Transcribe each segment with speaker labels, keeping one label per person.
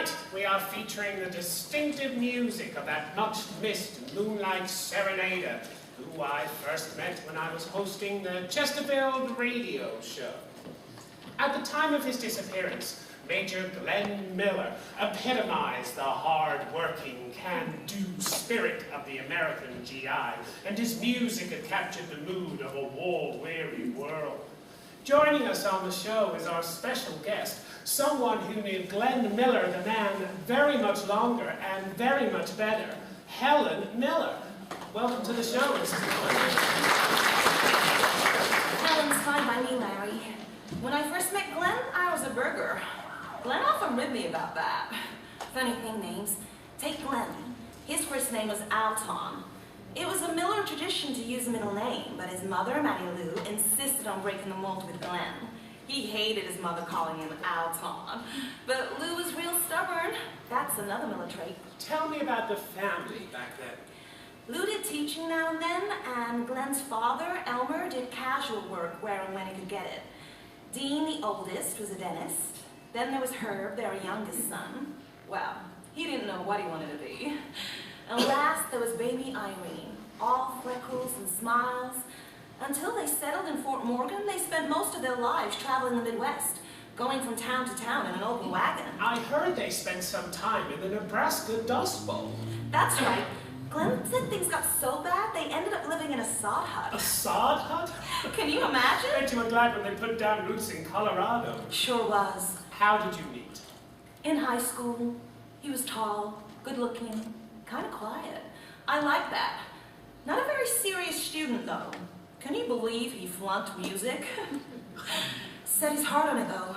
Speaker 1: Tonight, we are featuring the distinctive music of that much-missed Moonlight Serenader, who I first met when I was hosting the Chesterfield radio show. At the time of his disappearance, Major Glenn Miller epitomized the hard-working, can-do spirit of the American GI, and his music had captured the mood of a war-weary world. Joining us on the show is our special guest, someone who knew Glenn Miller, the man, very much longer and very much better, Helen Miller. Welcome to the show, Mrs. Miller.
Speaker 2: Helen's fine by me, Larry. When I first met Glenn, I was a burger. Glenn often ribbed me about that. Funny thing, names. Take Glenn. His first name was Alton. It was a Miller tradition to use a middle name, but his mother, Mattie Lou, insisted on breaking the mold with Glenn. He hated his mother calling him Alton. But Lou was real stubborn. That's another Miller trait.
Speaker 1: Tell me about the family back then.
Speaker 2: Lou did teaching now and then, and Glenn's father, Elmer, did casual work where and when he could get it. Dean, the oldest, was a dentist. Then there was Herb, their youngest son. Well, he didn't know what he wanted to be. And last, there was baby Irene, all freckles and smiles. Until they settled in Fort Morgan, they spent most of their lives traveling the Midwest, going from town to town in an open wagon. I
Speaker 1: heard they spent some time in the Nebraska Dust Bowl.
Speaker 2: That's right. Glenn said things got so bad, they ended up living in a sod hut.
Speaker 1: A sod hut?
Speaker 2: Can you imagine?
Speaker 1: I bet you were glad when they put down roots in Colorado.
Speaker 2: Sure was.
Speaker 1: How did you meet?
Speaker 2: In high school. He was tall, good-looking, kind of quiet. I liked that. Not a very serious student, though. Can you believe he flunked music? Set his heart on it, though.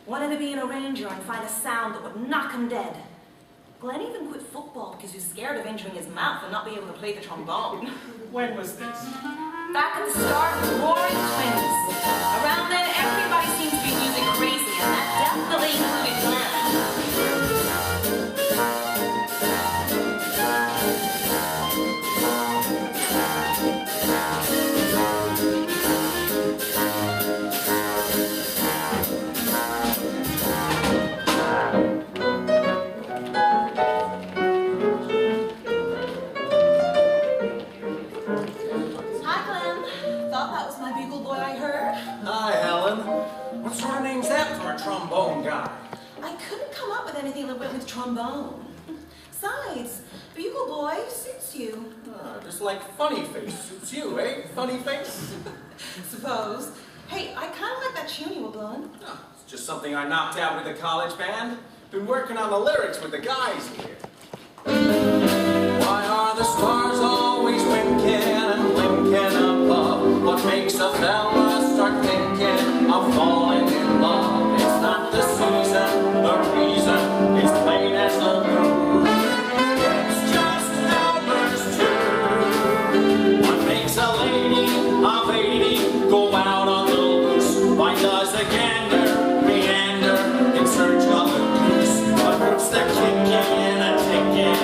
Speaker 2: Wanted to be an arranger and find a sound that would knock him dead. Glenn even quit football because he was scared of injuring his mouth and not being able to play the trombone.
Speaker 1: When was this?
Speaker 2: Back at the start of the Roaring Twins. Around then, everybody seemed to be music crazy, and that definitely included Glenn. Hi, Glenn. Thought that was my bugle boy I heard.
Speaker 3: Hi, Helen. What sort of name's that for a trombone guy?
Speaker 2: I couldn't come up with anything that went with trombone. Besides, bugle boy suits you.
Speaker 3: Just like Funny Face suits you, eh? Funny Face?
Speaker 2: Suppose. Hey, I kind of like that tune you were blowing.
Speaker 3: Oh, it's just something I knocked out with the college band. Been working on the lyrics with the guys here. Why are the stars always winking and blinking above? What makes a fella start thinking of falling in love? It's not the season, the reason is plain as the moon. It's just numbers too. What makes a lady go out on the loose? Why does a gander meander in search of a goose? What puts the kicking and ticking?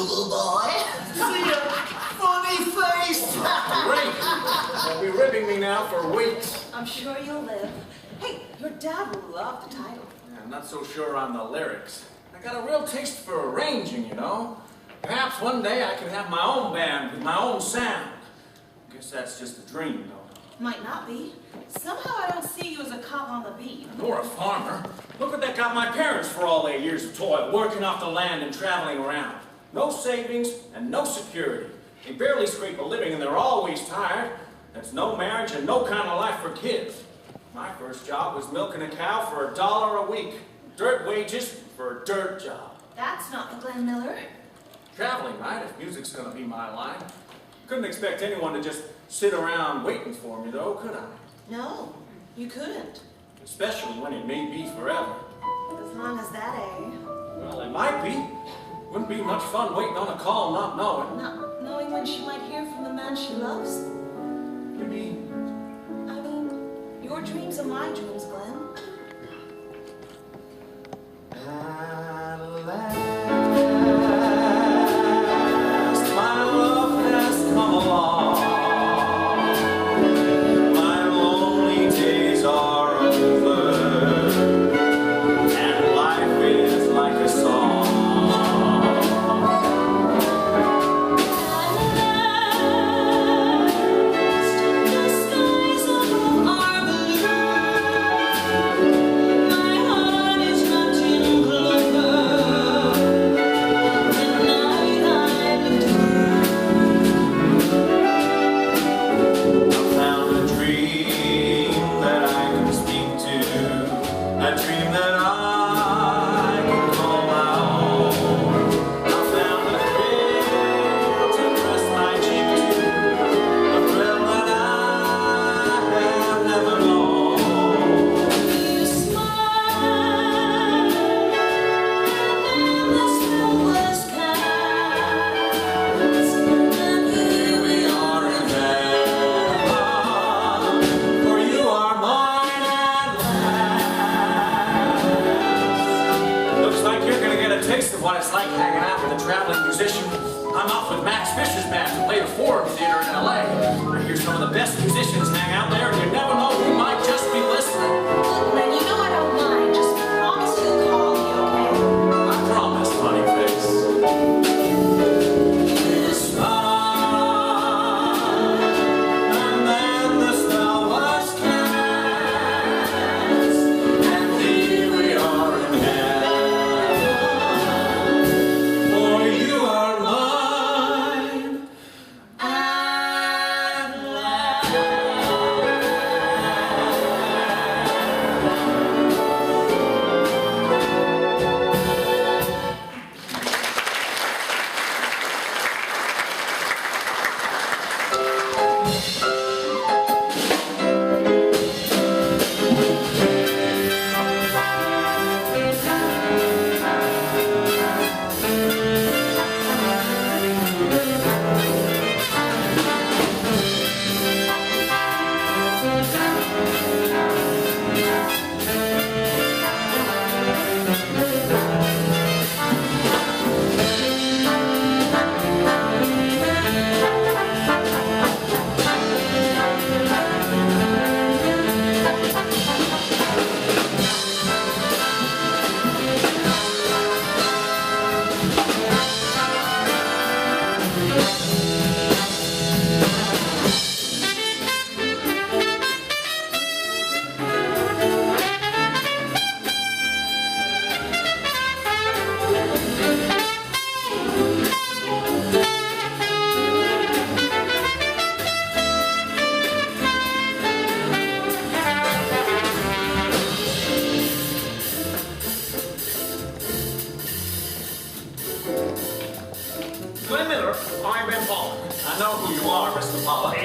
Speaker 4: Bugle boy. See ya. Funny face.
Speaker 3: Great. They'll be ribbing me now for weeks.
Speaker 2: I'm sure you'll live. Hey, your dad will love the title.
Speaker 3: Yeah, I'm not so sure on the lyrics. I got a real taste for arranging, you know. Perhaps one day I can have my own band with my own sound. Guess that's just a dream, though.
Speaker 2: Might not be. Somehow I don't see you as a cop on the beat.
Speaker 3: Nor a farmer. Look what that got my parents for all their years of toil, working off the land and traveling around. No savings and no security. They barely scrape a living and they're always tired. That's no marriage and no kind of life for kids. My first job was milking a cow for $1 a week. Dirt wages for a dirt job.
Speaker 2: That's not the Glenn Miller.
Speaker 3: Traveling, right, if music's gonna be my line. Couldn't expect anyone to just sit around waiting for me, though, could I?
Speaker 2: No, you couldn't.
Speaker 3: Especially when it may be forever.
Speaker 2: As long as that, eh?
Speaker 3: Well, it might be. Wouldn't be much fun waiting on a call not knowing.
Speaker 2: Not knowing when she might hear from the man she loves.
Speaker 3: You mean?
Speaker 2: I mean, your dreams are my dreams, Glenn.
Speaker 3: At last, my love has come along. My lonely days are over, and life is like a song.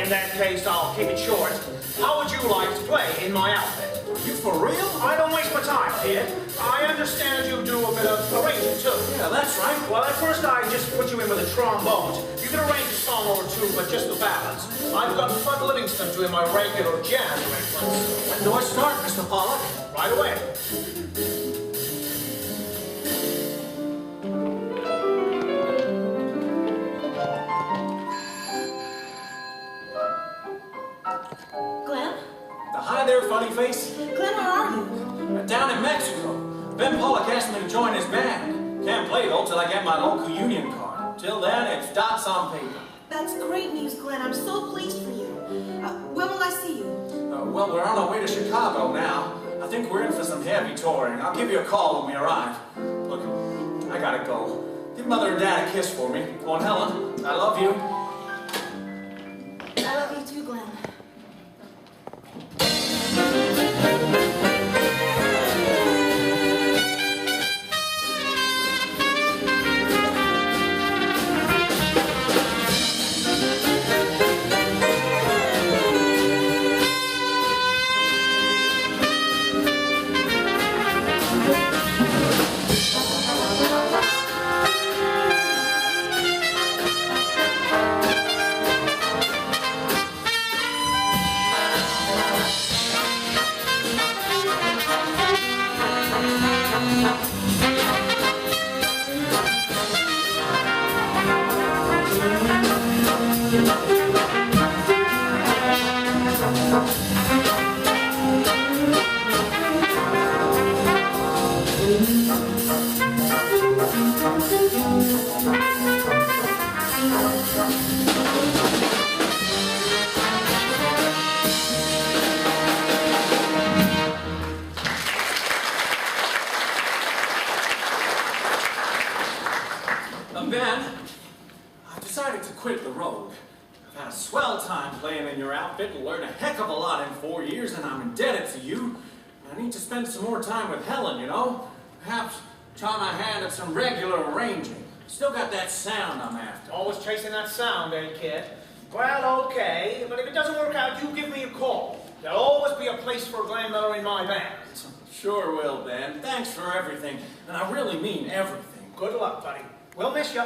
Speaker 5: In that case, I'll keep it short. How would you like to play in my outfit?
Speaker 3: You for real?
Speaker 5: I don't waste my time, kid. I understand you do a bit of arranging, too.
Speaker 3: Yeah, that's right.
Speaker 5: Well, at first I just put you in with the trombones. You can arrange a song or two, but just the ballads. I've got Bud Livingston doing my regular jazz arrangements.
Speaker 3: When do I start, Mr. Pollock?
Speaker 5: Right away.
Speaker 3: funny face?
Speaker 2: Glenn, where are you?
Speaker 3: Down in Mexico. Ben Pollock asked me to join his band. Can't play though till I get my local union card. Till then, it's dots on paper.
Speaker 2: That's great news, Glenn. I'm so pleased for you. When will I see you?
Speaker 3: Well, we're on our way to Chicago now. I think we're in for some heavy touring. I'll give you a call when we arrive. Look, I gotta go. Give Mother and Dad a kiss for me. Oh, and Helen, I love you.
Speaker 2: I love you too, Glenn.
Speaker 3: Ben, I've decided to quit the road. I've had a swell time playing in your outfit and learned a heck of a lot in 4 years, and I'm indebted to you. I need to spend some more time with Helen, you know? Perhaps try my hand at some regular arranging. Still got that sound I'm after.
Speaker 5: Always chasing that sound, eh, kid? Well, okay, but if it doesn't work out, you give me a call. There'll always be a place for Glenn Miller in my band.
Speaker 3: Sure will, Ben. Thanks for everything, and I really mean everything.
Speaker 5: Good luck, buddy. We'll miss you.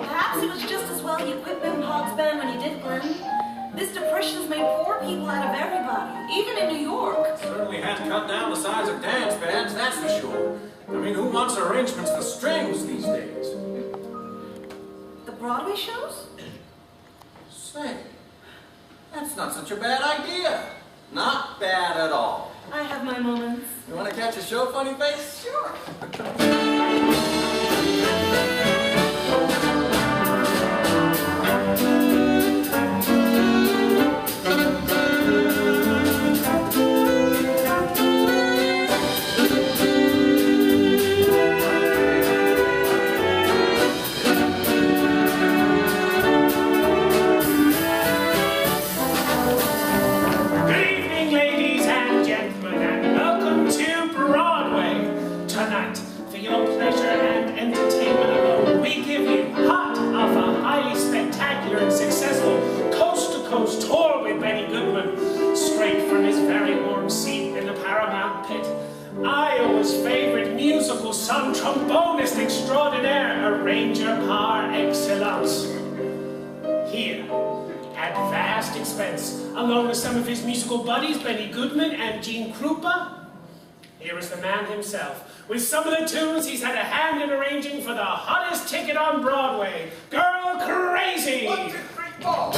Speaker 2: Perhaps it was just as well you quit Ben Pollock's band when you did, Glenn. This depression's made poor people out of everybody, even in New York.
Speaker 3: Certainly has cut down the size of dance bands, that's for sure. I mean, who wants arrangements for strings these days?
Speaker 2: The Broadway shows?
Speaker 3: Say, that's not such a bad idea. Not bad at all.
Speaker 2: I have my moments.
Speaker 3: You want to catch a show, funny face?
Speaker 2: Sure.
Speaker 1: Some trombonist extraordinaire, arranger par excellence. Here, at vast expense, along with some of his musical buddies, Benny Goodman and Gene Krupa, here is the man himself, with some of the tunes he's had a hand in arranging for the hottest ticket on Broadway, Girl Crazy!
Speaker 5: 1, 2, 3, 4.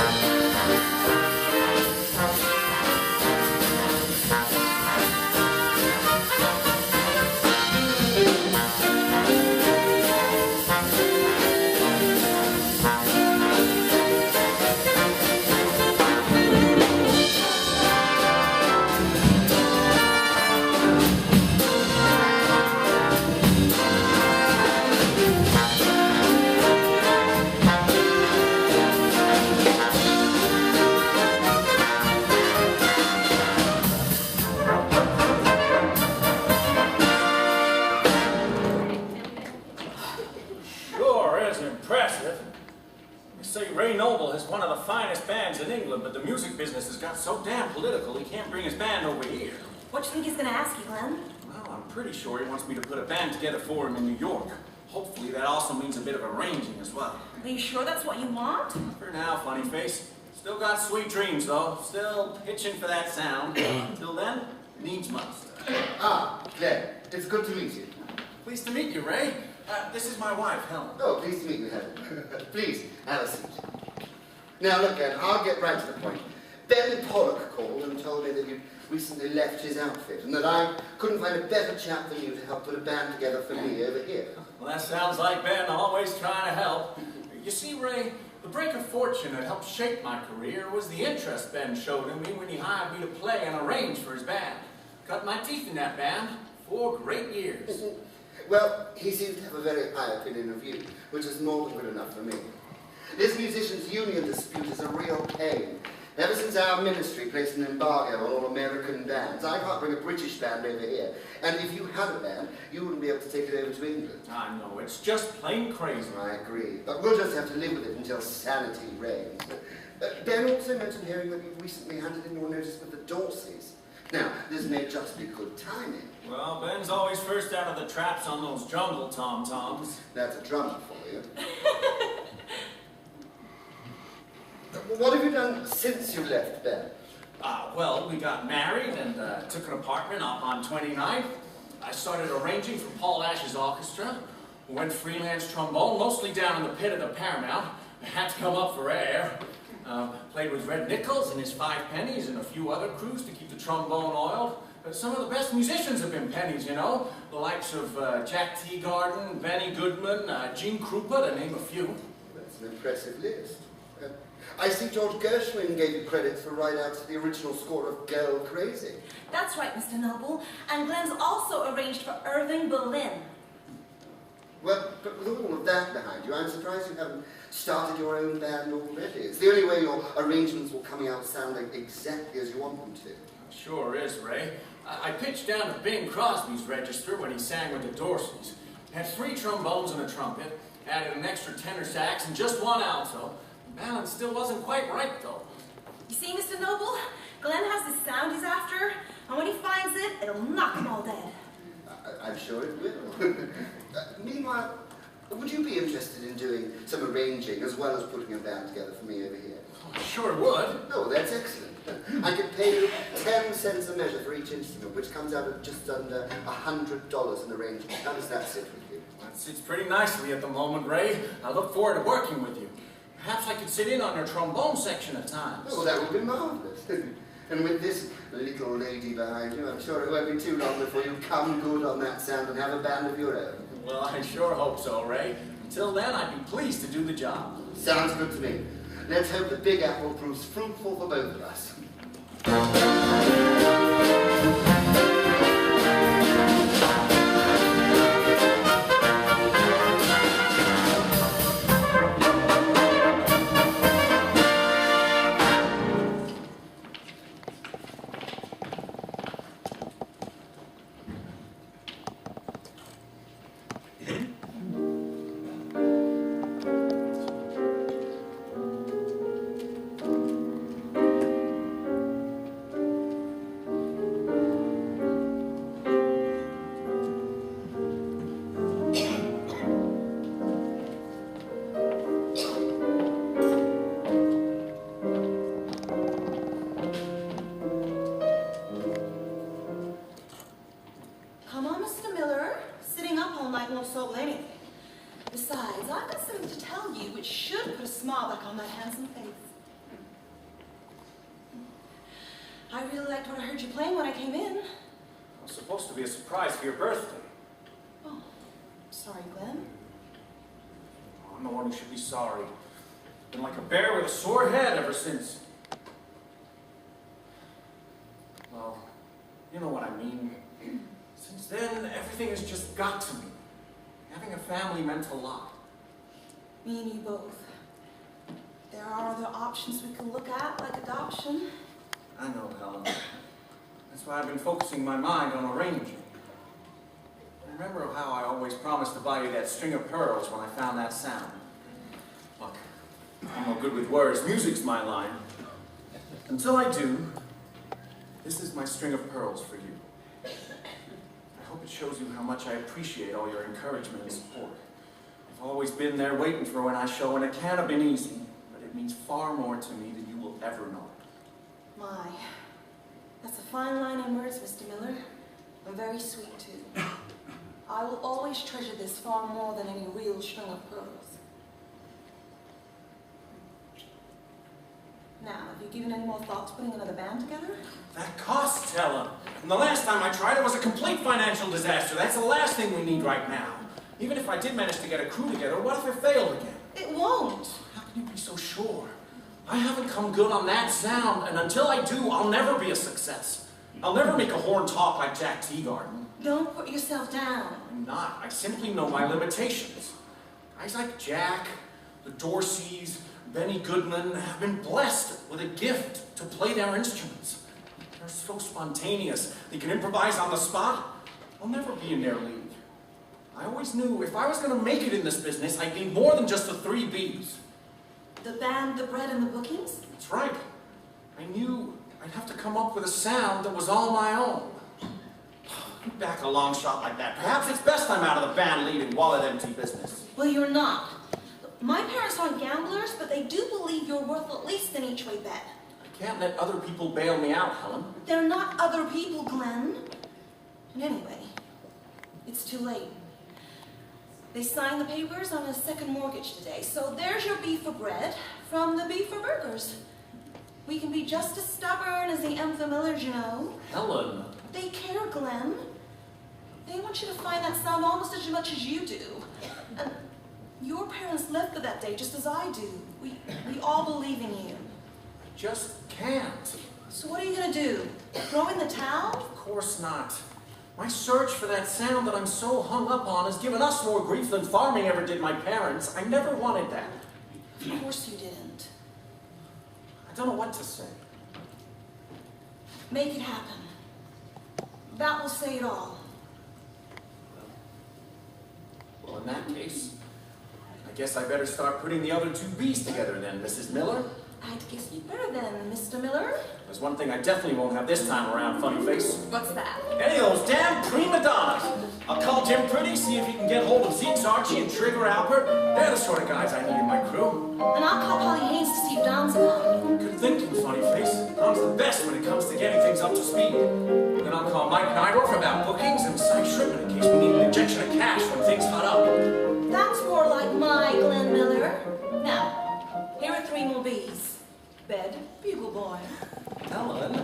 Speaker 3: is one of the finest bands in England, but the music business has got so damn political he can't bring his band over here.
Speaker 2: What do you think he's gonna ask you, Glenn?
Speaker 3: Well, I'm pretty sure he wants me to put a band together for him in New York. Hopefully that also means a bit of arranging as well.
Speaker 2: Are you sure that's what you want?
Speaker 3: For now, funny face. Still got sweet dreams, though. Still pitching for that sound. Till then, needs must.
Speaker 6: Ah, Glenn, it's good to meet you.
Speaker 3: Pleased to meet you, Ray. This is my wife, Helen.
Speaker 6: Oh, pleased to meet you, Helen. Please, have a seat. Now, look, Glenn, I'll get right to the point. Ben Pollock called and told me that you'd recently left his outfit and that I couldn't find a better chap than you to help put a band together for me over here.
Speaker 3: Well, that sounds like Ben always trying to help. You see, Ray, the break of fortune that helped shape my career was the interest Ben showed in me when he hired me to play and arrange for his band. Cut my teeth in that band 4 great years.
Speaker 6: Well, he seems to have a very high opinion of you, which is more than good enough for me. This musicians' union dispute is a real pain. Ever since our ministry placed an embargo on all American bands, I can't bring a British band over here. And if you had a band, you wouldn't be able to take it over to England.
Speaker 3: I know, it's just plain crazy.
Speaker 6: I agree, but we'll just have to live with it until sanity reigns. Ben also mentioned hearing that you recently handed in your notice with the Dorseys. Now, this may just be good timing.
Speaker 3: Well, Ben's always first out of the traps on those jungle tom-toms.
Speaker 6: That's a drummer for you. What have you done since you left, Ben?
Speaker 3: Well, we got married and took an apartment up on 29th. I started arranging for Paul Ash's orchestra. Went freelance trombone, mostly down in the pit of the Paramount. I had to come up for air. Played with Red Nichols and his 5 pennies and a few other crews to keep the trombone oiled. Some of the best musicians have been pennies, you know. The likes of Jack Teagarden, Benny Goodman, Gene Krupa, to name a few.
Speaker 6: That's an impressive list. I see George Gershwin gave you credit for write-outs to the original score of Girl Crazy.
Speaker 2: That's right, Mr. Noble. And Glenn's also arranged for Irving Berlin.
Speaker 6: Well, but with all of that behind you, I'm surprised you haven't started your own band already. It's the only way your arrangements will coming out sounding exactly as you want them to.
Speaker 3: Sure is, Ray. I pitched down to Bing Crosby's register when he sang with the Dorseys. Had 3 trombones and a trumpet, added an extra tenor sax and just 1 alto. The balance still wasn't quite right, though.
Speaker 2: You see, Mr. Noble? Glenn has the sound he's after, and when he finds it, it'll knock him all dead.
Speaker 6: I'm sure it will. Meanwhile, would you be interested in doing some arranging as well as putting a band together for me over here?
Speaker 3: I sure would.
Speaker 6: Oh, that's excellent. I could pay you 10 cents a measure for each instrument, which comes out at just under $100 an arrangement. How does that sit with you?
Speaker 3: That sits pretty nicely at the moment, Ray. I look forward to working with you. Perhaps I could sit in on your trombone section at times.
Speaker 6: Oh, that would be marvelous. And with this little lady behind you, I'm sure it won't be too long before you come good on that sound and have a band of your own.
Speaker 3: Well, I sure hope so, Ray. Until then, I'd be pleased to do the job.
Speaker 6: Sounds good to me. Let's hope the Big Apple proves fruitful for both of us.
Speaker 2: I really liked what I heard you playing when I came in.
Speaker 3: It was supposed to be a surprise for your birthday.
Speaker 2: Oh, sorry, Glenn.
Speaker 3: I'm the one who should be sorry. Been like a bear with a sore head ever since. Well, you know what I mean. Since then, everything has just got to me. Having a family meant a lot.
Speaker 2: Me and you both. There are other options we can look at, like adoption.
Speaker 3: I know, Helen. That's why I've been focusing my mind on arranging. Remember how I always promised to buy you that string of pearls when I found that sound? Look, I'm no good with words. Music's my line. Until I do, this is my string of pearls for you. I hope it shows you how much I appreciate all your encouragement and support. I've always been there waiting for when I show, and it can't have been easy, but it means far more to me than you will ever know.
Speaker 2: My, that's a fine line in words, Mr. Miller. And very sweet, too. I will always treasure this far more than any real string of pearls. Now, have you given any more thought to putting another band together?
Speaker 3: That costs, Helen. And the last time I tried, it was a complete financial disaster. That's the last thing we need right now. Even if I did manage to get a crew together, what if it failed again?
Speaker 2: It won't.
Speaker 3: How can you be so sure? I haven't come good on that sound, and until I do, I'll never be a success. I'll never make a horn talk like Jack Teagarden.
Speaker 2: Don't put yourself down.
Speaker 3: I'm not. I simply know my limitations. Guys like Jack, the Dorseys, Benny Goodman have been blessed with a gift to play their instruments. They're so spontaneous. They can improvise on the spot. I'll never be in their league. I always knew if I was going to make it in this business, I'd need more than just the 3 Bs.
Speaker 2: The band, the bread, and the bookings?
Speaker 3: That's right. I knew I'd have to come up with a sound that was all my own. Back a long shot like that. Perhaps it's best I'm out of the band leading wallet empty business.
Speaker 2: Well, you're not. My parents aren't gamblers, but they do believe you're worth at least an each-way bet.
Speaker 3: I can't let other people bail me out, Helen.
Speaker 2: They're not other people, Glenn. And anyway, it's too late. They signed the papers on a second mortgage today, so there's your B for bread from the B for burgers. We can be just as stubborn as the Millers, you know.
Speaker 3: Helen.
Speaker 2: They care, Glenn. They want you to find that sound almost as much as you do. And your parents lived for that day just as I do. We all believe in you.
Speaker 3: I just can't.
Speaker 2: So what are you gonna do? Throw in the towel?
Speaker 3: Of course not. My search for that sound that I'm so hung up on has given us more grief than farming ever did my parents. I never wanted that.
Speaker 2: Of course you didn't.
Speaker 3: I don't know what to say.
Speaker 2: Make it happen. That will say it all.
Speaker 3: Well, in that case, I guess I better start putting the other 2 Bs together then, Mrs. Miller.
Speaker 2: I'd guess you better than Mr. Miller.
Speaker 3: There's one thing I definitely won't have this time around, funny face.
Speaker 2: What's that?
Speaker 3: Any of those damn prima donnas. I'll call Jim Pretty, see if he can get hold of Zeke's Archie and Trigger Alpert. They're the sort of guys I need in my crew.
Speaker 2: And I'll call Polly Haynes to see if Don's around.
Speaker 3: Good thinking, funny face. Don's the best when it comes to getting things up to speed. Then I'll call Mike Nydorf about bookings and Cy Shrippman in case we need an injection of cash when things hot up.
Speaker 2: That's more like my Glenn Miller. Now, here are 3 more B's. Bed, Bugle Boy.
Speaker 3: Helen.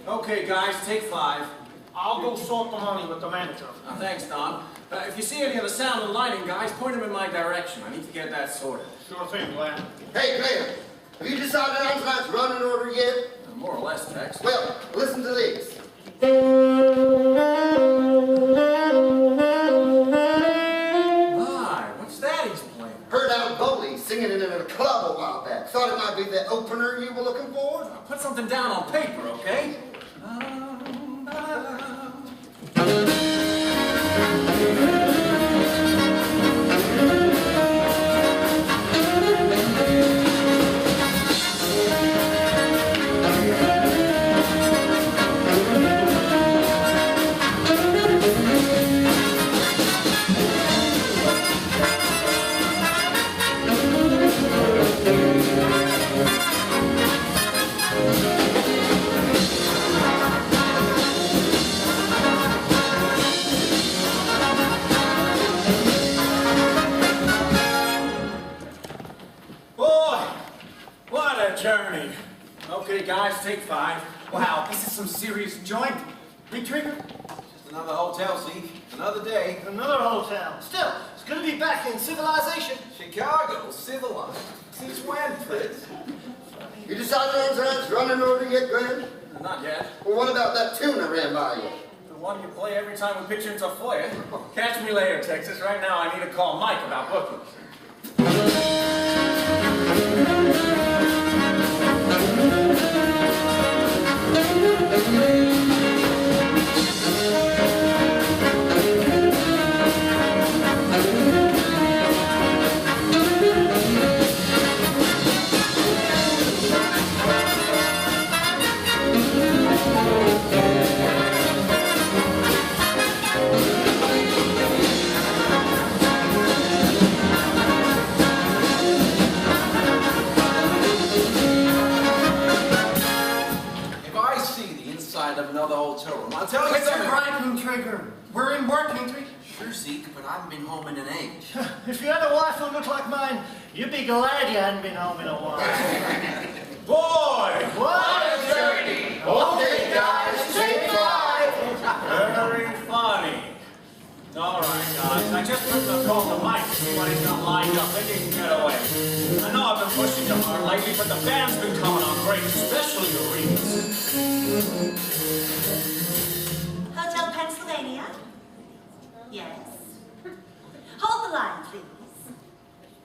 Speaker 3: Okay, guys, take 5.
Speaker 5: I'll go sort the money with the manager.
Speaker 3: Thanks, Don. If you see any of the sound and lighting guys, point them in my direction. I need to get that sorted.
Speaker 5: Sure thing, Glenn.
Speaker 6: Hey, Graham, have you decided on tonight's running order yet?
Speaker 3: More or less, Tex.
Speaker 6: Well, listen to this.
Speaker 3: My, what's that he's playing?
Speaker 6: Heard out Bugle singing it in a club a while back. Thought it might be the opener you were looking for?
Speaker 3: Put something down on paper, okay? a journey. Okay, guys, take 5.
Speaker 4: Wow, this is some serious joint. Big trigger?
Speaker 5: Just another hotel, Zeke. Another day.
Speaker 4: Another hotel. Still, it's good to be back in civilization.
Speaker 5: Chicago, civilized. Since when, Fritz?
Speaker 6: You decided on tonight's running order yet, Graham?
Speaker 3: Not yet.
Speaker 6: Well, what about that tune I ran by you?
Speaker 3: The one you play every time we pitch into Foyer. Catch me later, Texas. Right now, I need to call Mike about bookings.
Speaker 5: Of another hotel room. I'll tell you
Speaker 4: Quit your
Speaker 5: something.
Speaker 4: griping, Trigger. We're in working, Trigger.
Speaker 5: Sure, Zeke, but I haven't been home in an age.
Speaker 4: If you had a wife who looked like mine, you'd be glad you hadn't been home in a while.
Speaker 3: Boy!
Speaker 4: What a journey! Okay, guys, take 5.
Speaker 3: Very funny. All right, guys. I just put the call to Mike to see what he's got lined up. Maybe he can get away. I know I've been pushing you hard lately, but the band's been coming on great, especially the Reeds.
Speaker 2: Hotel Pennsylvania? Yes. Hold the line, please.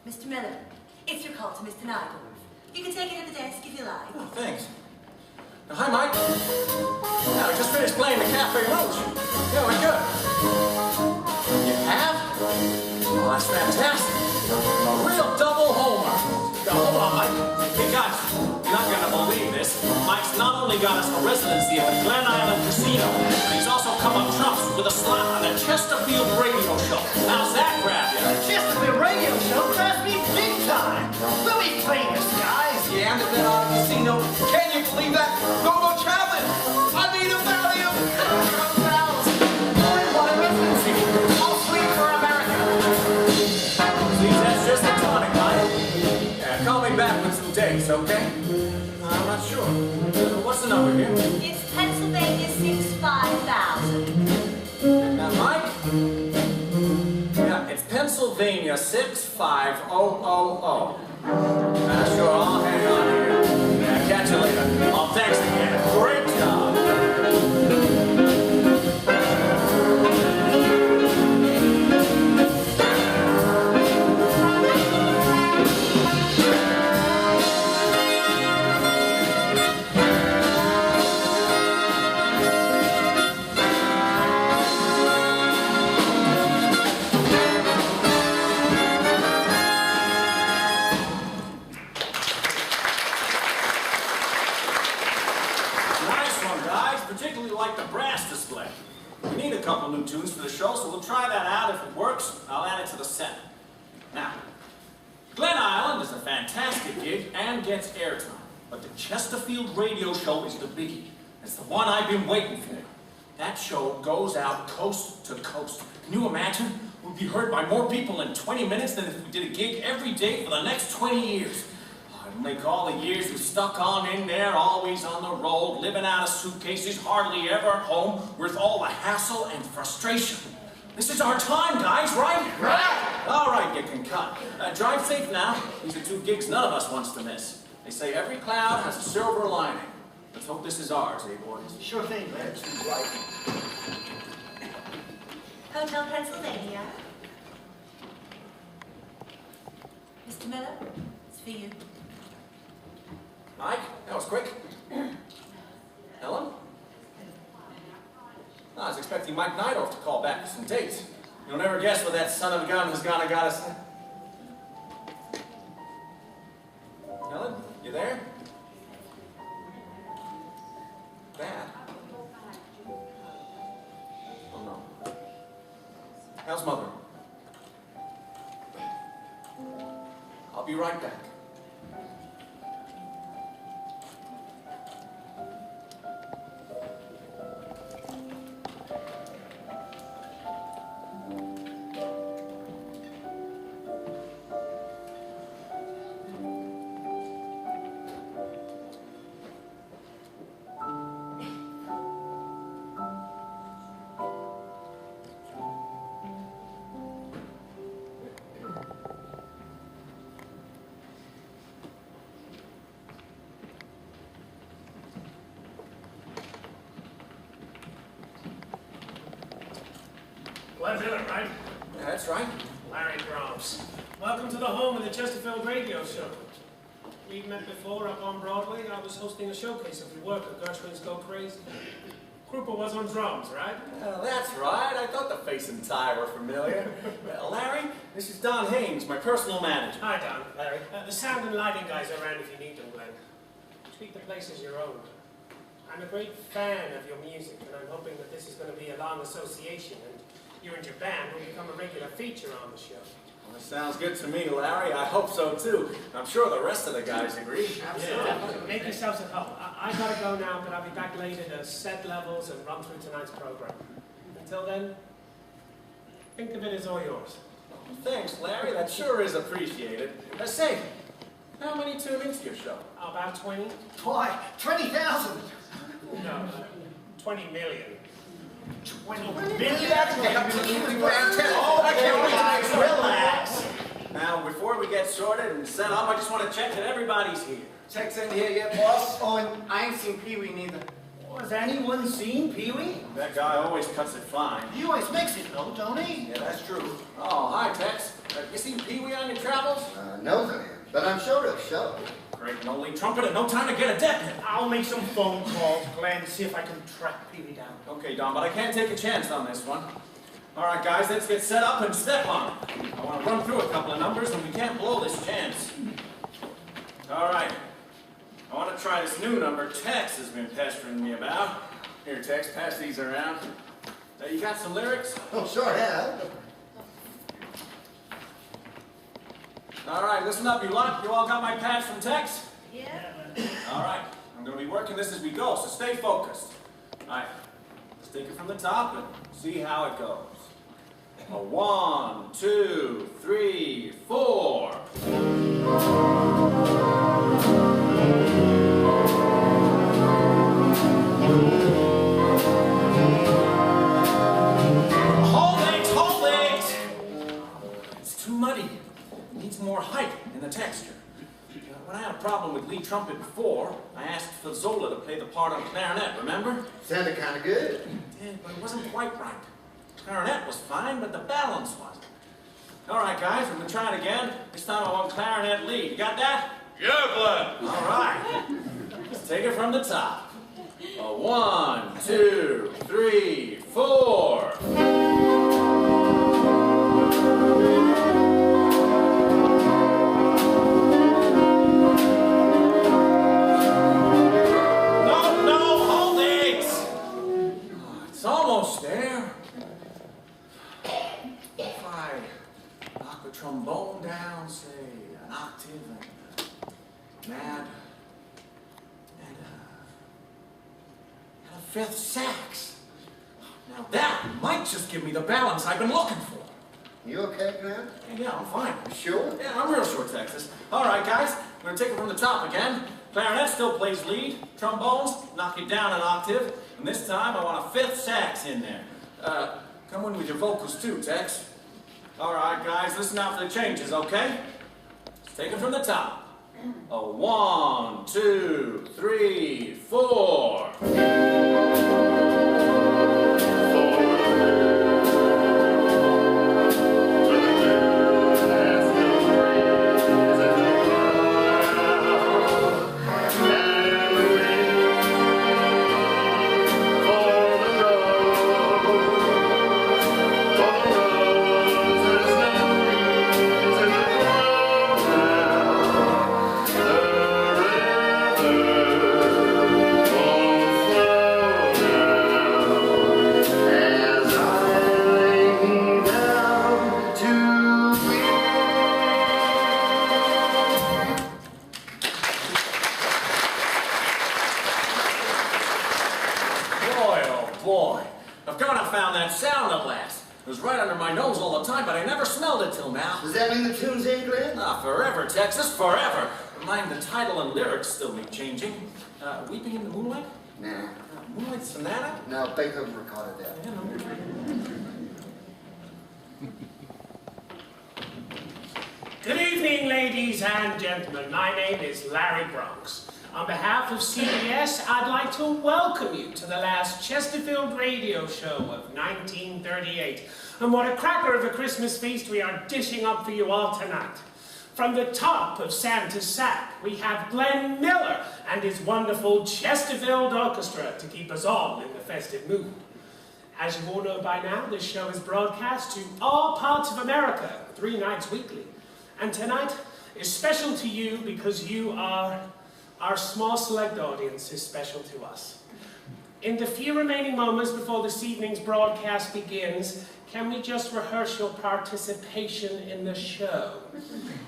Speaker 2: Mr. Miller, it's your call to Mr. Nygaard. You can take it at the desk if you like.
Speaker 3: Oh, thanks. Hi, Mike. Yeah, I just finished playing the Cafe Rouge. Yeah, we're good. You have? Oh, that's fantastic. A real double homer. Now, hold on, Mike. Hey, guys, you're not going to believe this. Mike's not only got us a residency at the Glen Island Casino, but he's also come up trumps with a slot on the Chesterfield radio show. How's that grab you?
Speaker 4: The Chesterfield radio show grabs me big time. We'll be famous, guys.
Speaker 5: Yeah, and the Glen Island Casino. Can you believe that? Go traveling. I mean, a Valium.
Speaker 4: What a residency. All sweet for America.
Speaker 3: See, that's just the tonic, Mike. Yeah, call me back with some dates, okay? I'm not sure. What's the number here?
Speaker 2: It's Pennsylvania 65000.
Speaker 3: Now, Mike? Yeah, it's Pennsylvania 65000. Sure, I'll hang on here. Yeah, catch you later. Oh, thanks again. Great job. Particularly like the brass display. We need a couple new tunes for the show, so we'll try that out. If it works, I'll add it to the set. Now, Glen Island is a fantastic gig and gets airtime, but the Chesterfield radio show is the biggie. It's the one I've been waiting for. That show goes out coast to coast. Can you imagine? We'll be heard by more people in 20 minutes than if we did a gig every day for the next 20 years. Like all the years we stuck on in there, always on the road, living out of suitcases, hardly ever at home, with all the hassle and frustration. This is our time, guys, right?
Speaker 4: Right!
Speaker 3: All right, you can cut. Drive safe now. These are 2 gigs none of us wants to miss. They say every cloud has a silver lining. Let's hope this is ours, eh, boys?
Speaker 4: Sure thing, man.
Speaker 2: Hotel Pennsylvania. Mr. Miller, it's for you.
Speaker 3: Mike, that was quick. Helen? I was expecting Mike Neidorff to call back for some dates. You'll never guess where that son of a gun has gone and got us. Helen, you there? Bad. Oh no. How's Mother? I'll be right back.
Speaker 1: Glenn Miller, right?
Speaker 5: Yeah, that's right.
Speaker 1: Larry Bronx. Welcome to the home of the Chesterfield Radio Show. We've met before up on Broadway. I was hosting a showcase of your work at Gershwin's Go Crazy. Krupa was on drums, right?
Speaker 5: That's right. I thought the face and tie were familiar. Larry, this is Don Haynes, my personal manager.
Speaker 1: Hi, Don. Larry. The sound and lighting guys are around if you need them, Glenn. Treat the place as your own. I'm a great fan of your music, and I'm hoping that this is going to be a long association, and you and your band will become a regular feature on the show.
Speaker 5: Well, that sounds good to me, Larry. I hope so, too. I'm sure the rest of the guys agree.
Speaker 1: Absolutely. Yeah. Make yourselves at home. I gotta go now, but I'll be back later to set levels and run through tonight's program. Until then, think of it as all yours.
Speaker 5: Thanks, Larry. That sure is appreciated. Say, how many tune into your show?
Speaker 1: About 20?
Speaker 4: Why, 20,000.
Speaker 1: No, 20 million.
Speaker 4: 20
Speaker 5: Oh,
Speaker 4: I can't wait, guys. Relax.
Speaker 5: Now, before we get sorted and set up, I just want to check that everybody's here.
Speaker 4: Tech's in here yet, boss? Oh, and I ain't seen Pee-wee neither. Has anyone seen Pee-wee?
Speaker 5: That guy always cuts it fine.
Speaker 4: He always makes it, though, don't he?
Speaker 5: Yeah, that's true. Oh, hi, Tex. You seen Pee-wee on your travels?
Speaker 6: No, Glenn, but I'm sure he'll show.
Speaker 5: Great, no lead trumpet and no time to get a definite.
Speaker 4: I'll make some phone calls, Glenn, see if I can track Pee-wee down.
Speaker 5: Okay, Don, but I can't take a chance on this one. All right, guys, let's get set up and step on it. I want to run through a couple of numbers, and we can't blow this chance. All right. I want to try this new number Tex has been pestering me about. Here, Tex, pass these around. You got some lyrics?
Speaker 6: Oh, sure have.
Speaker 5: All right, listen up, you lot. You all got my pads from Tex?
Speaker 2: Yeah.
Speaker 5: All right. I'm going to be working this as we go, so stay focused. All right. Let's take it from the top and see how it goes. 1, 2, 3, 4. Hold it! It's too muddy. It needs more height in the texture. When I had a problem with lead trumpet before, I asked Fazzola to play the part on clarinet, remember?
Speaker 6: Sounded kind of good.
Speaker 5: It did, but it wasn't quite right. Clarinet was fine, but the balance wasn't. All right, guys, we're going to try it again. This time I want clarinet lead. You got that?
Speaker 7: Yeah, Glenn.
Speaker 5: All right. Let's take it from the top. 1, 2, 3, 4. It's almost there. If I knock the trombone down, say, an octave, and add a fifth sax. Now that might just give me the balance I've been looking for.
Speaker 6: You okay, Glenn?
Speaker 5: Yeah, I'm fine.
Speaker 6: Sure?
Speaker 5: Yeah, I'm real sure, Texas. All right, guys, we're going to take it from the top again. Clarinet still plays lead. Trombones, knock it down an octave. And this time, I want a fifth sax in there. Come in with your vocals too, Tex. All right, guys, listen out for the changes, okay? Let's take it from the top. 1, 2, 3, 4. Boy, I've kind of found that sound at last. It was right under my nose all the time, but I never smelled it till now.
Speaker 6: Does that mean the tune's in, Glenn?
Speaker 5: Ah, forever, Texas, forever. Mind the title and lyrics still need changing. Weeping in the Moonlight?
Speaker 6: Nah.
Speaker 5: Moonlight Sonata?
Speaker 6: No, Beethoven recorded that.
Speaker 5: Yeah, no.
Speaker 1: Good evening, ladies and gentlemen. My name is Larry Bronx. On behalf of CBS, I'd like to welcome you to the last Chesterfield radio show of 1938. And what a cracker of a Christmas feast we are dishing up for you all tonight. From the top of Santa's sack, we have Glenn Miller and his wonderful Chesterfield Orchestra to keep us all in the festive mood. As you all know by now, this show is broadcast to all parts of America 3 nights weekly. And tonight is special to you because you are our small select audience is special to us. In the few remaining moments before this evening's broadcast begins, can we just rehearse your participation in the show?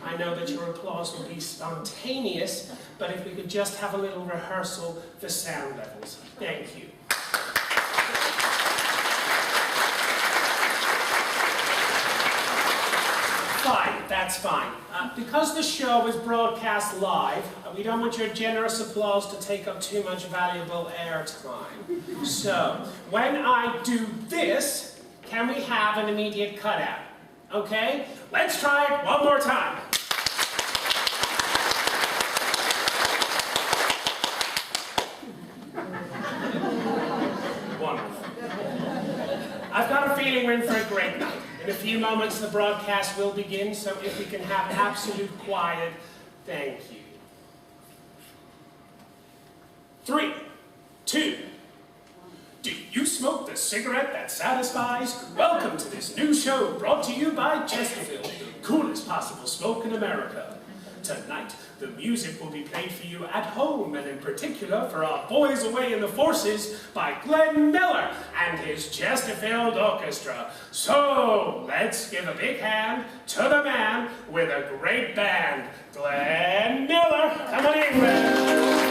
Speaker 1: I know that your applause will be spontaneous, but if we could just have a little rehearsal for sound levels. Thank you. Fine, that's fine. Because the show is broadcast live, we don't want your generous applause to take up too much valuable airtime. So, when I do this, can we have an immediate cutout? Okay? Let's try it one more time. Wonderful. I've got a feeling we're in for a great night. In a few moments, the broadcast will begin, so if we can have absolute quiet, thank you. 3, 2. Do you smoke the cigarette that satisfies? Welcome to this new show brought to you by Chesterfield, the coolest possible smoke in America. Tonight, the music will be played for you at home, and in particular for our boys away in the forces by Glenn Miller and his Chesterfield Orchestra. So, let's give a big hand to the man with a great band, Glenn Miller. Come on in, Glenn.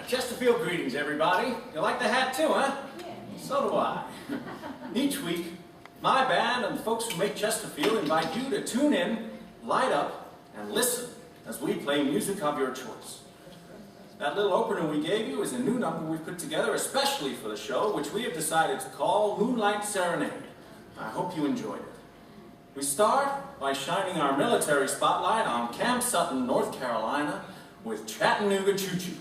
Speaker 5: Chesterfield greetings, everybody. You like the hat too, huh?
Speaker 2: Yeah.
Speaker 5: So do I. Each week, my band and the folks who make Chesterfield invite you to tune in, light up, and listen as we play music of your choice. That little opener we gave you is a new number we've put together especially for the show, which we have decided to call Moonlight Serenade. I hope you enjoyed it. We start by shining our military spotlight on Camp Sutton, North Carolina, with Chattanooga Choo Choo.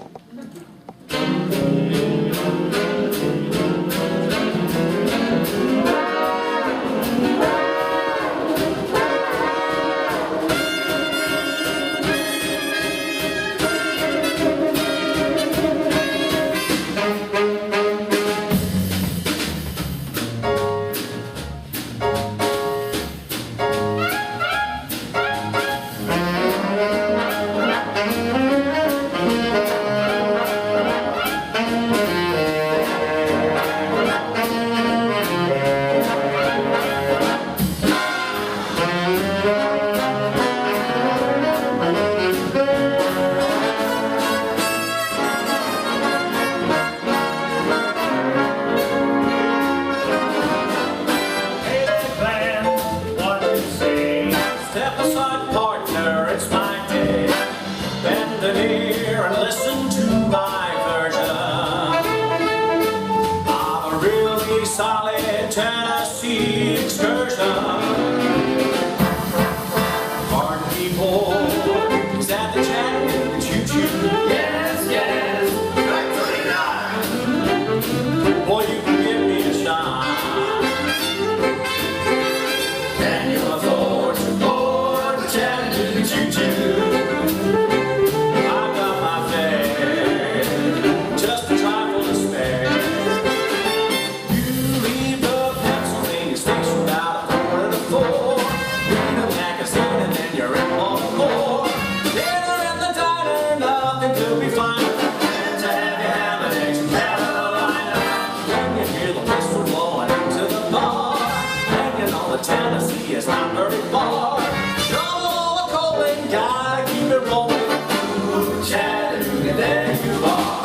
Speaker 5: Tennessee is not very far. You're calling, gotta keep it rolling. Ooh, Chattanooga, there you are.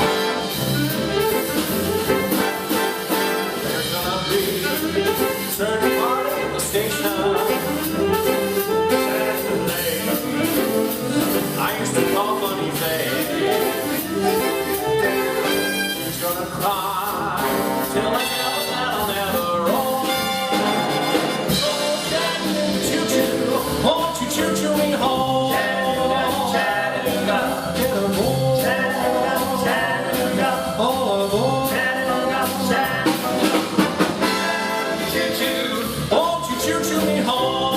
Speaker 5: There's gonna be a certain party at the station. I used to call funny face. He's gonna cry till I tell him that I'll never roll. Oh, choo-choo, won't you choo-choo me home? Chattanooga, get aboard. Chattanooga, all aboard. Chattanooga, choo-choo, won't you choo-choo me home?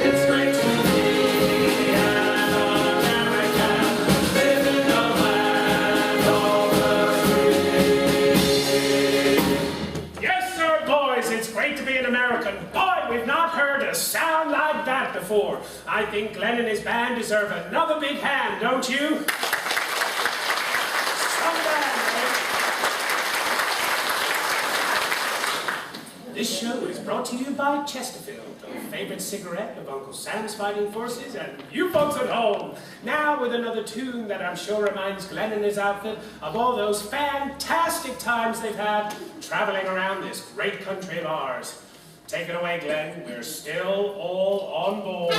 Speaker 5: It's great to be an American, live in the land of the free.
Speaker 1: Yes, sir, boys, it's great to be an American. Boy, we've not heard a sound like that before. I think Glenn and his band deserve another big hand, don't you? Some band, eh? This show is brought to you by Chesterfield, the favorite cigarette of Uncle Sam's fighting forces and you folks at home. Now with another tune that I'm sure reminds Glenn and his outfit of all those fantastic times they've had traveling around this great country of ours. Take it away, Glenn. We're still all on board.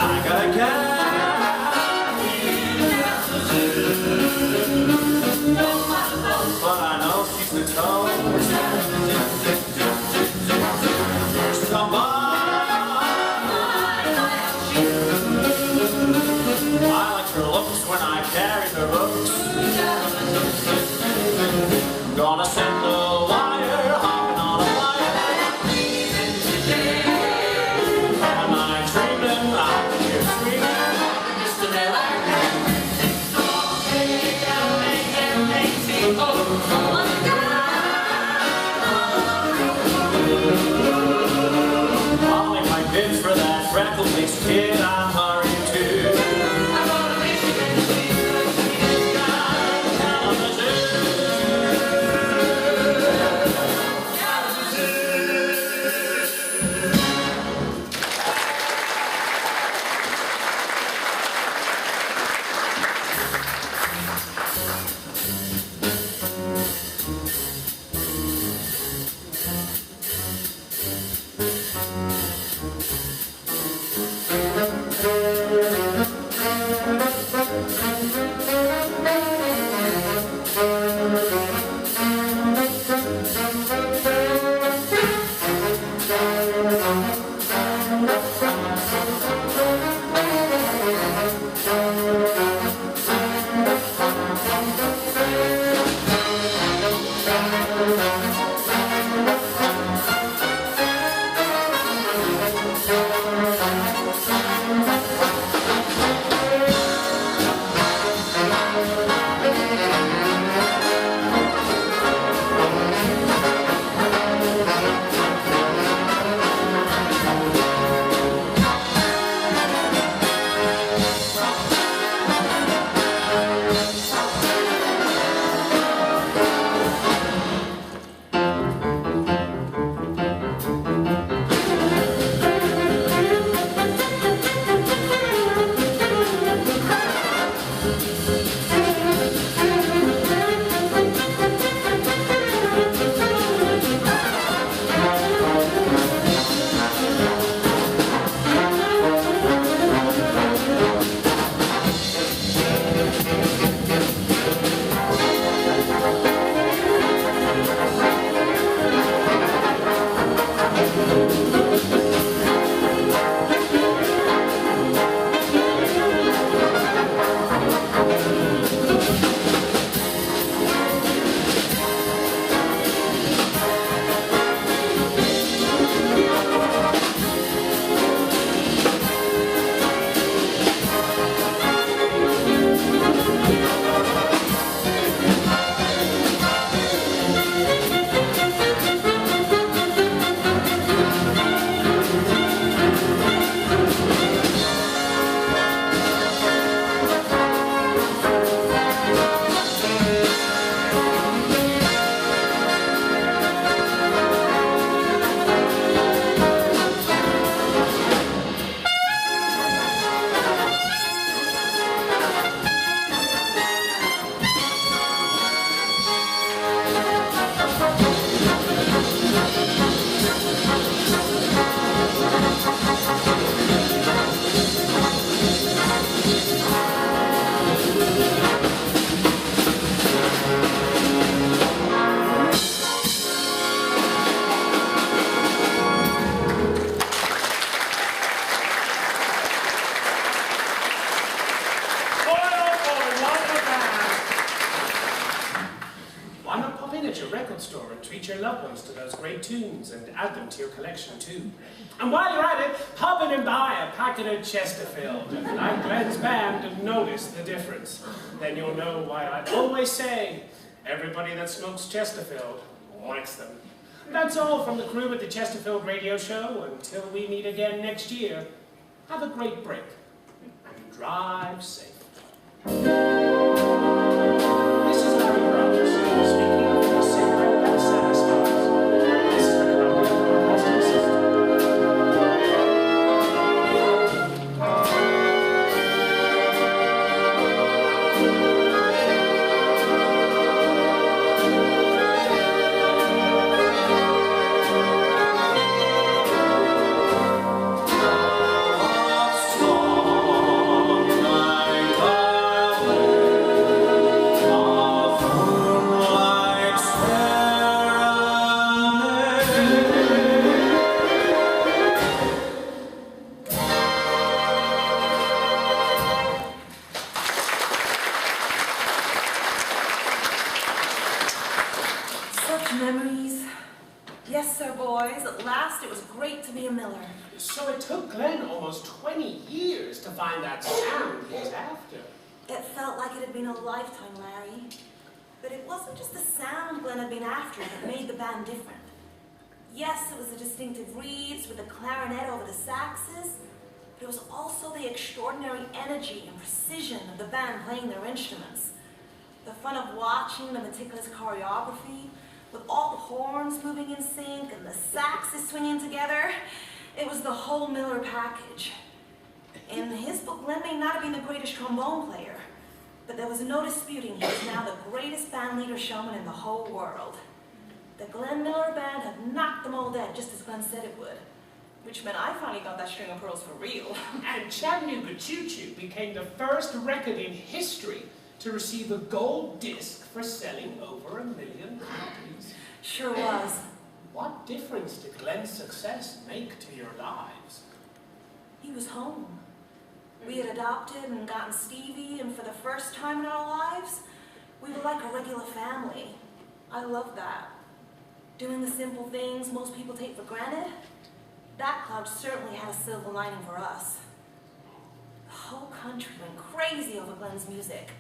Speaker 5: I got a cat, but I know she's the tone. First come by, I like her looks when I carry her books. I'm gonna send a wire, hopping on a flyer. Am I dreaming? I can hear screaming. Mr. Miller. I'll make my bids for that freckle-faced kid I'm hurrying to.
Speaker 1: record store and treat your loved ones to those great tunes and add them to your collection too. And while you're at it, pop in and buy a packet of Chesterfield and like Glenn's band and notice the difference. Then you'll know why I always say, everybody that smokes Chesterfield likes them. That's all from the crew at the Chesterfield Radio Show. Until we meet again next year, have a great break and drive safe. This is Larry Brothers, speaking of the cigarette that satisfies. This is the Columbia Broadcasting System.
Speaker 2: Memories. Yes, sir, boys. At last, it was great to be a miller.
Speaker 1: So it took Glenn almost 20 years to find that sound he's after.
Speaker 2: It felt like it had been a lifetime, Larry. But it wasn't just the sound Glenn had been after that made the band different. Yes, it was the distinctive reeds with the clarinet over the saxes, but it was also the extraordinary energy and precision of the band playing their instruments. The fun of watching the meticulous choreography, with all the horns moving in sync and the saxes swinging together. It was the whole Miller package. In his book, Glenn may not have been the greatest trombone player, but there was no disputing he was now the greatest band leader showman in the whole world. The Glenn Miller Band had knocked them all dead, just as Glenn said it would, which meant I finally got that string of pearls for real.
Speaker 1: And Chattanooga Choo Choo became the first record in history to receive a gold disc for selling over 1 million copies.
Speaker 2: Sure was.
Speaker 1: What difference did Glenn's success make to your lives?
Speaker 2: He was home. We had adopted and gotten Stevie, and for the first time in our lives, we were like a regular family. I love that. Doing the simple things most people take for granted. That cloud certainly had a silver lining for us. The whole country went crazy over Glenn's music.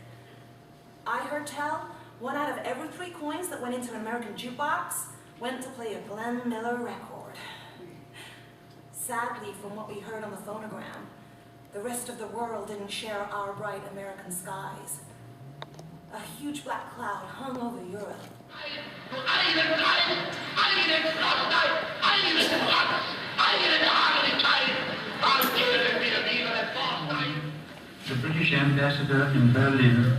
Speaker 2: I heard tell, 1 out of every 3 coins that went into an American jukebox went to play a Glenn Miller record. Sadly, from what we heard on the phonogram, the rest of the world didn't share our bright American skies. A huge black cloud hung over Europe.
Speaker 7: The British ambassador in Berlin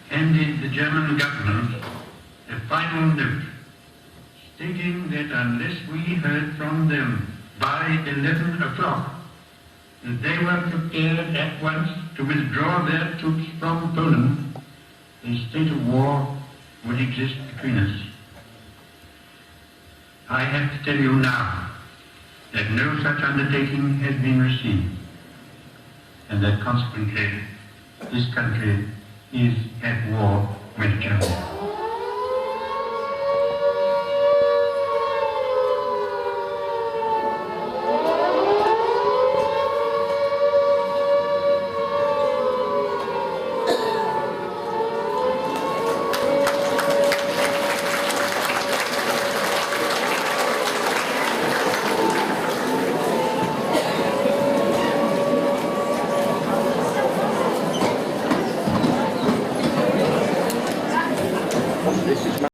Speaker 7: handed the German government a final note stating that unless we heard from them by 11 o'clock, that they were prepared at once to withdraw their troops from Poland, a state of war would exist between us. I have to tell you now that no such undertaking has been received, and that consequently this country is at war with Germany.